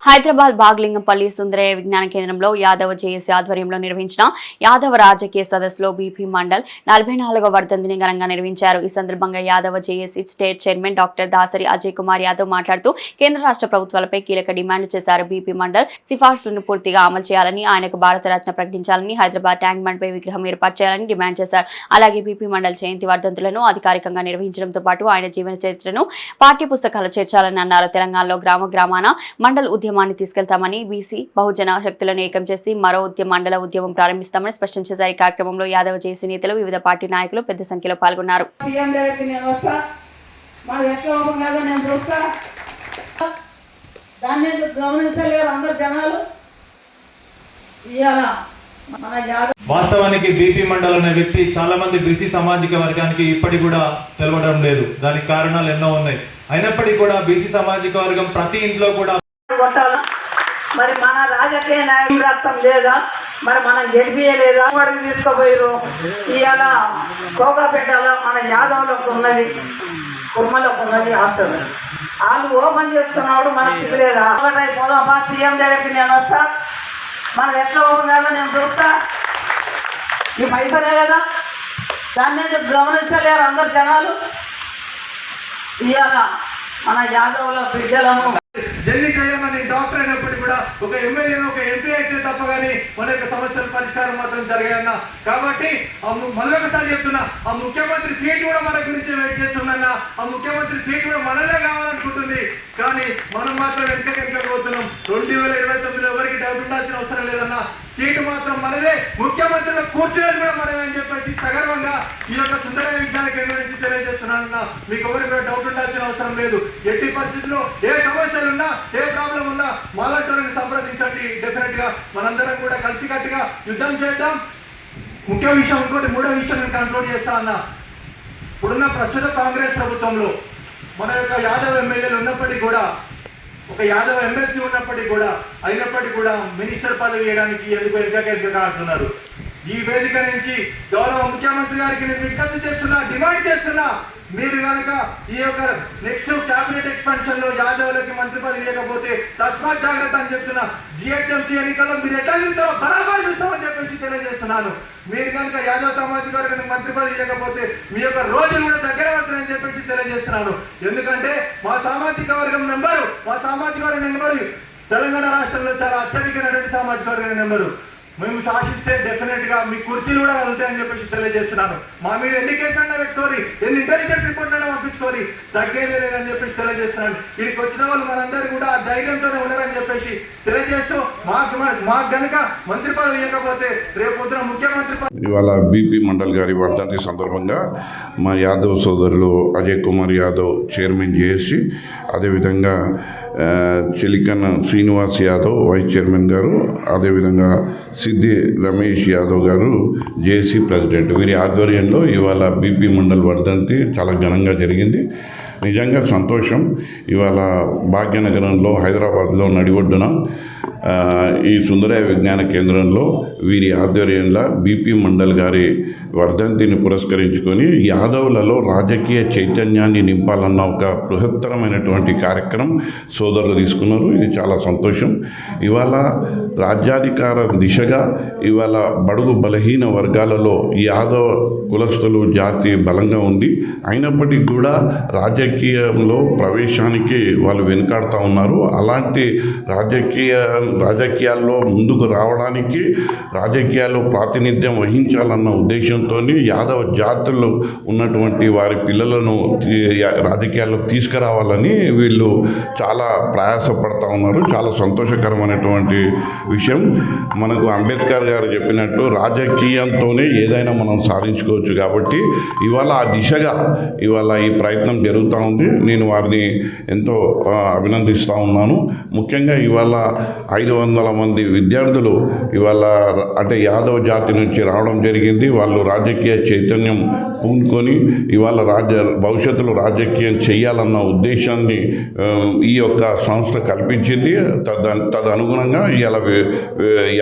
హైదరాబాద్ బాగ్లింగంపల్లి సుందరయ్య విజ్ఞాన కేంద్రంలో యాదవ జేఏసీ ఆధ్వర్యంలో నిర్వహించిన యాదవ రాజకీయ సదస్సులో బీపీ మండల్ 44వ వర్ధంతిని ఘనంగా నిర్వహించారు. ఈ సందర్భంగా Yadava JAC state chairman doctor Dasari Ajay Kumar Yadav మాట్లాడుతూ కేంద్ర రాష్ట్ర ప్రభుత్వాలపై కీలక డిమాండ్లు చేశారు. బీపీ మండల్ సిఫార్సులను పూర్తిగా అమలు చేయాలని, ఆయనకు భారతరత్న ప్రకటించాలని, హైదరాబాద్ ట్యాంక్ బండ్ పై విగ్రహం ఏర్పాటు చేయాలని డిమాండ్ చేశారు. అలాగే బీపీ మండల్ జయంతి వర్ధంతులను అధికారికంగా నిర్వహించడంతో పాటు ఆయన జీవన చరిత్రను పాఠ్య పుస్తకాలు చేర్చాలని అన్నారు. తెలంగాణలో గ్రామాన మండల్ ఉద్యమాన్ని తీసుకెళ్తామని, బీసీ బహుజన శక్తులను ఏకం చేసి మరో మండల ఉద్యమం ప్రారంభిస్తామని స్పష్టం చేశారు. ఈ కార్యక్రమంలో యాదవ జేఏసీ నేతలు, వివిధ పార్టీ నాయకులు పెద్ద సంఖ్యలో పాల్గొన్నారు. వాస్తవానికి బీపీ మండల్ అనే వ్యక్తి చాలా మంది బీసీ సామాజిక వర్గానికి ఇప్పటికి కూడా తెలవడం లేదు. దానికి కారణాలు ఎన్నో ఉన్నాయి. అయినప్పటికీ కూడా బీసీ సామాజిక వర్గం ప్రతి ఇంట్లో కూడా మరి మన రాజకీయ నాయకత్వం లేదా, మరి మనం గెలిపియలేదా, వాడికి తీసుకోపోయారు. ఇవాళ కోకాపేటలో మన యాదవులకు ఉన్నది, కుర్మలకు ఉన్నది హాస్టల్. వాళ్ళు ఓపెన్ చేసుకున్నాడు, మనకు సిగ్గులేదా? పోదామా సీఎం దగ్గరికి నేను వస్తా, మనం ఎట్లా ఓపెన్ కాదో నేను చూస్తా. ఈ పైసలే కదా, దాన్ని గమనిస్తలేరు అందరు జనాలు. ఇవాళ మన యాదవుల బిడ్డలను జల్లి చేయమని డాక్టర్ అయినప్పటికీ కూడా ఒక ఎమ్మెల్యే ఒక ఎంపీ అయితే తప్ప కానీ మన యొక్క సమస్యల పరిష్కారం మాత్రం జరగాయన్న. కాబట్టి మళ్ళొకసారి చెప్తున్నా, ఆ ముఖ్యమంత్రి సీట్ కూడా మన గురించి వెయిట్ చేస్తున్నా. ఆ ముఖ్యమంత్రి సీట్ కూడా మనలే కావాలనుకుంటుంది. కానీ మనం మాత్రం వెనక పోతున్నాం. 2029లో ఎవరికి డౌట్ ఉండాల్సిన అవసరం లేదన్నా. సీటు మాత్రం మనదే, ముఖ్యమంత్రిలో కూర్చునేది కూడా మనమే అని చెప్పేసి సగర్వంగా ఈ యొక్క సుందరయ్య విజ్ఞాన కేంద్రం నుంచి తెలియజేస్తున్నానన్నా. మీకు ఎవరికి కూడా డౌట్ ఉండాల్సిన అవసరం లేదు. ఎట్టి పరిస్థితుల్లో ఏ సమస్యలు ఉన్నా, ఏ ప్రాబ్లం ఉన్నా మాలాంటి సంప్రదించండి. డెఫినెట్ గా మనందరం కూడా కలిసికట్టుగా యుద్ధం చేద్దాం. ముఖ్య విషయం ఇంకోటి, మూడో విషయం నేను కంట్రోల్ చేస్తా అన్నా. ఇప్పుడున్న ప్రస్తుత కాంగ్రెస్ ప్రభుత్వంలో మన యొక్క యాదవ్ ఎమ్మెల్యేలు ఉన్నప్పటికీ కూడా, ఒక యాదవ్ ఎమ్మెల్సీ ఉన్నప్పటికీ కూడా, అయినప్పటికీ కూడా మినిస్టర్ పదవి ఇవ్వడానికి ఎందుకు ఎదుగుతున్నారు. ఈ వేదిక నుంచి గౌరవ ముఖ్యమంత్రి గారికి నేను విజ్ఞప్తి చేస్తున్నా, డిమాండ్ చేస్తున్నా, మీరు కనుక ఈ యొక్క నెక్స్ట్ క్యాబినెట్ ఎక్స్పాన్షన్ లో యాదవులకి మంత్రి పదవి ఇవ్వకపోతే తస్మాత్ జాగ్రత్త అని చెప్తున్నా. జిహెచ్ఎంసీ ఎన్నికల్లో మీరు ఎట్లా చూస్తారో బరాబర్ చూస్తామని చెప్పేసి తెలియజేస్తున్నాను. మీరు కనుక యాదవ్ సామాజిక వర్గానికి మంత్రి పదవి ఇవ్వకపోతే మీ యొక్క రోజులు కూడా దగ్గర వస్తారని చెప్పేసి తెలియజేస్తున్నాను. ఎందుకంటే మా సామాజిక వర్గం నెంబరు, మా సామాజిక వర్గం నెంబరు తెలంగాణ రాష్ట్రంలో చాలా అత్యధికమైనటువంటి సామాజిక వర్గం నెంబరు. మేము శాసిస్తే డెఫినెట్ గా మీ కుర్చీలు కూడా కలుగుతాయని చెప్పేసి తెలియజేస్తున్నాను. మా మీద ఎన్ని కేసులు అన్నా పెట్టుకోరి, ఎన్ని ఇంటెలిజెన్స్ రిపోర్ట్ అయినా పంపించుకోరి, తగ్గేదే లేదని చెప్పేసి తెలియజేస్తున్నాను. ఇక్కడికి వచ్చిన వాళ్ళు మనందరూ కూడా ఆ ధైర్యంతోనే ఉన్నారని చెప్పేసి తెలియజేస్తూ, మాకు గనుక మంత్రి పదవి ఇవ్వకపోతే రేపు పొద్దున ముఖ్యమంత్రి పదవి. ఇవాళ బీపీ మండల్ గారి వర్ధంతి సందర్భంగా మా యాదవ్ సోదరులు అజయ్ కుమార్ యాదవ్ చైర్మన్ జేఏసీ, అదేవిధంగా చిలికన్ శ్రీనివాస్ యాదవ్ వైస్ చైర్మన్ గారు, అదేవిధంగా సిద్ధి రమేష్ యాదవ్ గారు జేఏసీ ప్రెసిడెంట్, వీరి ఆధ్వర్యంలో ఇవాళ బీపీ మండల్ వర్ధంతి చాలా ఘనంగా జరిగింది. నిజంగా సంతోషం. ఇవాళ భాగ్యనగరంలో హైదరాబాద్లో నడిఒడ్డున ఈ సుందరయ్య విజ్ఞాన కేంద్రంలో వీరి ఆధ్వర్యంలో బీపీ మండల్ గారి వర్ధంతిని పురస్కరించుకొని యాదవులలో రాజకీయ చైతన్యాన్ని నింపాలన్న ఒక బృహత్తరమైనటువంటి కార్యక్రమం సోదరులు తీసుకున్నారు. ఇది చాలా సంతోషం. ఇవాళ రాజ్యాధికార దిశగా ఇవాళ బడుగు బలహీన వర్గాలలో యాదవ కులస్తులు జాతి బలంగా ఉంది. అయినప్పటికీ కూడా రాజకీయంలో ప్రవేశానికి వాళ్ళు వెనుకాడుతూ ఉన్నారు. అలాంటి రాజకీయాల్లో ముందుకు రావడానికి, రాజకీయాల్లో ప్రాతినిధ్యం వహించాలన్న ఉద్దేశంతో యాదవ జాతుల్లో ఉన్నటువంటి వారి పిల్లలను రాజకీయాల్లోకి తీసుకురావాలని వీళ్ళు చాలా ప్రయాసపడతా ఉన్నారు. చాలా సంతోషకరమైనటువంటి విషయం. మనకు అంబేద్కర్ గారు చెప్పినట్టు రాజకీయంతోనే ఏదైనా మనం సాధించుకోవచ్చు. కాబట్టి ఇవాళ ఆ దిశగా ఇవాళ ఈ ప్రయత్నం జరుగుతూ ఉంది. నేను వారిని ఎంతో అభినందిస్తూ ఉన్నాను. ముఖ్యంగా ఇవాళ 500 మంది విద్యార్థులు ఇవాళ అంటే యాదవ జాతి నుంచి రావడం జరిగింది. వాళ్ళు రాజకీయ చైతన్యం పూనుకొని ఇవాళ భవిష్యత్తులో రాజకీయం చేయాలన్న ఉద్దేశాన్ని ఈ యొక్క సంస్థ కల్పించింది. తదనుగుణంగా ఇవాళ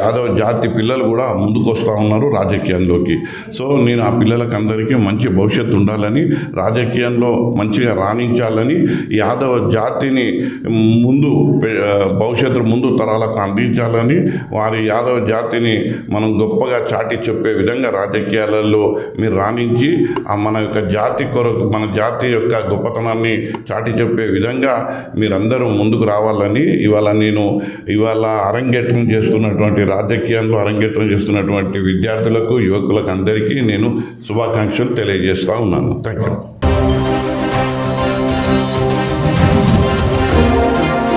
యాదవ జాతి పిల్లలు కూడా ముందుకు వస్తూ ఉన్నారు రాజకీయంలోకి. సో నేను ఆ పిల్లలకు అందరికీ మంచి భవిష్యత్తు ఉండాలని, రాజకీయంలో మంచిగా రాణించాలని, యాదవ జాతిని భవిష్యత్తు ముందు తరాలకు అందించాలని, వారి యాదవ జాతిని మనం గొప్పగా చాటి చెప్పే విధంగా రాజకీయాలలో మీరు రాణించి మన యొక్క జాతి కొరకు, మన జాతి యొక్క గొప్పతనాన్ని చాటి చెప్పే విధంగా మీరందరూ ముందుకు రావాలని ఇవాళ అరంగేట్రం చేస్తున్నటువంటి రాజకీయంలో అరంగేట్రం చేస్తున్నటువంటి విద్యార్థులకు, యువకులకు అందరికీ నేను శుభాకాంక్షలు తెలియజేస్తూ ఉన్నాను. Thank you.